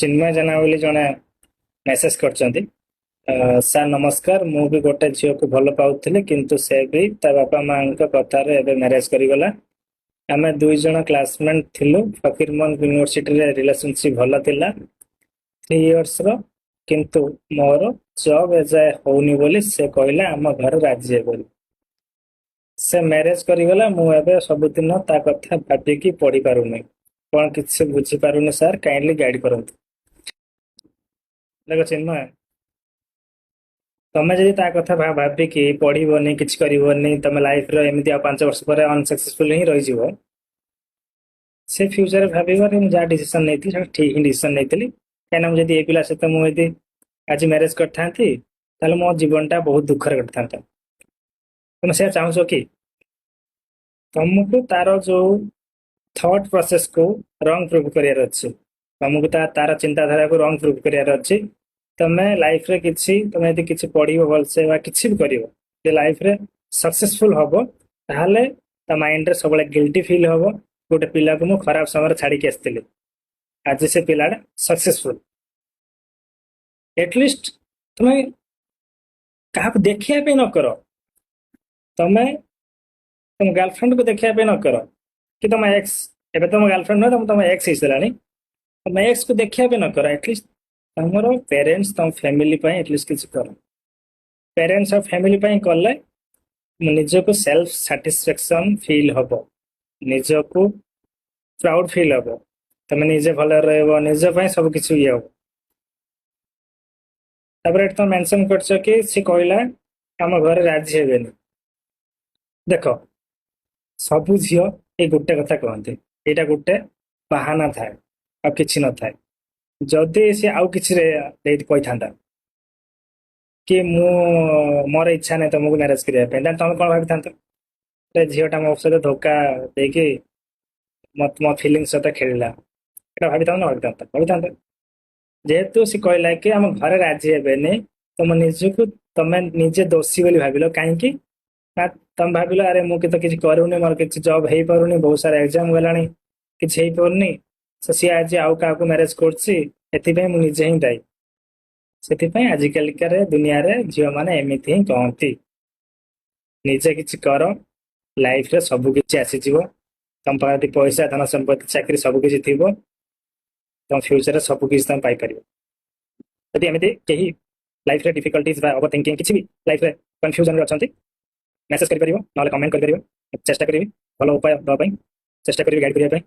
चिन्मय जेना बोली जने मेसेज करछंती। सार नमस्कार, मु भी गोटे झील को भल पाउथिले किंतु से भी ता बापा मां कथा रे एबे मैरिज करिगला। आमे दुई जण क्लासमेट थिलु। फकीरमोहन यूनिवर्सिटी रे रिलेशनशिप भल थिला 3 इयर्स रो, किंतु मोर जॉब एजाए होउनी बोली से कहला आम घर राजी हे बोली। से मैरिज करिगला। मु एबे सबुदिन ता कथा भाबिकी पढ़ी पारुनी। कौन किसी बुझी पारुनी सर, काइंडली गाइड करंतु। देखो चिन्मय, तमे जदि ता कथा भाबिकी पढ़ीबनी किछि करिवनी, तमे लाइफ रो एमिति आ 5 वर्ष पर अनसक्सेसफुल ही रहि जिवो। से फ्यूचर भाबिबो रे जा डिसीजन नेति से ठीक ही डिसीजन नेतिली। काना जदि ए पिला सहित मु यदि आज मैरिज करथांती ताले मो जीवनटा बहुत दुखर करथांता। तुम से चाहछो कि तुमको तार जो थॉट प्रोसेस को रंग प्रूव करियर अछि, तुमको तार चिंताधारा को रंग प्रूव करियर अछि। तमे लाइफ रे किछि तमे यदि किछि पढ़िबो भलसे वा किछि भी करिवो, जे लाइफ रे सक्सेसफुल हबो ताहले ता माइंड रे सबले गिल्टी फील हबो। गोटे पिला को मु खराब समय छाड़ी के आस्तिली, आज से पिलाडा सक्सेसफुल। एटलिस्ट तुमे काहा देखिया पे न करो, तमे तुम गर्लफ्रेंड को देखिया पे न करो कि तुम एक्स, एबे तुम गर्लफ्रेंड न तुम एक्स हिसलानी, तुम एक्स को देखिया पे न करो। एटलिस्ट तुमरो पेरेंट्स तुम फैमिली पे एटलिस्ट किछ करो। पेरेंट्स और फैमिली पे कले निजको सेल्फ सैटिस्फैक्शन फील हबो, निजको प्राउड फील हबो। तुम निजे भले रहबो, निज पे सब किछ ये हबो। तापर तुम मेंशन करछो कि से कहला हम घर राजी हेबेनी। देखो सबु झियो ए गुटे कथा कहते, एटा गुटे बहाना थाए आ किछि न थाए। जदि से आउ किछि रे देत कहि थांदा कि मु मोर इच्छा नै तुमको मैरिज करिया पे, देन तुम कोन भाबि थांतो रे झियोटा मो सहित धोखा देके मत मो फीलिंग्स सहित खेलिला, एटा भाबि थांतो न भाबि थांतो। जेहेतु से कहला कि हम घर राजी हेबेनी, तुम निजको तमे निजे दोषी बोली भाबिलो। काहे कि ना तुम भाविल अरे मु तो किसी करूनी, मोर किसी जॉब हो पारुनी, बहुत सारा एग्जाम गलानी, किसी हो पारुनी, so सी आज आउ का मैरिज करछि, एथि मु निजे ही दायी। से आजिकल दुनिया रे झील मैंने एमती ही कहती, निजे किछि कर, लाइफ रे सब किछि आसीजिवो। तुम पाखे पैसा धन संपत्ति चाकरी सब किछि थिबो, तुम फ्यूचर रे सब किछि तुम पाई परिबो। यदि एमती कहीं लाइफ रे डिफिकल्टीज बा ओवर थिंकिंग किछि भी लाइफ रे कंफ्यूजन रे अछंती, मेसेज करि परिबो, नले कमेंट करि परिबो। चेष्टा करिवि भलो उपाय दवा पई, चेष्टा करिवि गाइड करिया पई।